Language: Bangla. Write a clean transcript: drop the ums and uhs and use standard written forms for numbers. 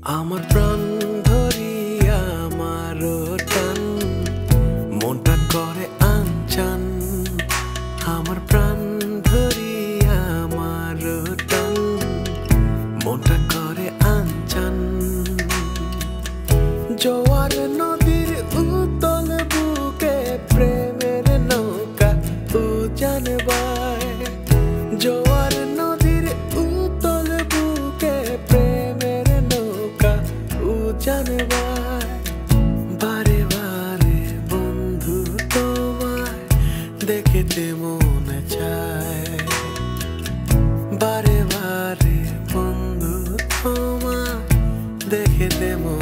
আমার প্রাণ ধরিয়া আমার টান মনটা করে আনচান। আমার প্রাণ ধরিয়া আমার টান মনটা করে আনচান। জোয়ার নদীর উতল বুকে প্রেমের নৌকা উজান বায়। জোয়ার নদীর উতল বুকে প্রেমের নৌকা উজান বায়। বারে বারে বন্ধু তোমায় দেখিতে মনে চায়। বারে বারে বন্ধু তোমায় দেখিতে মনে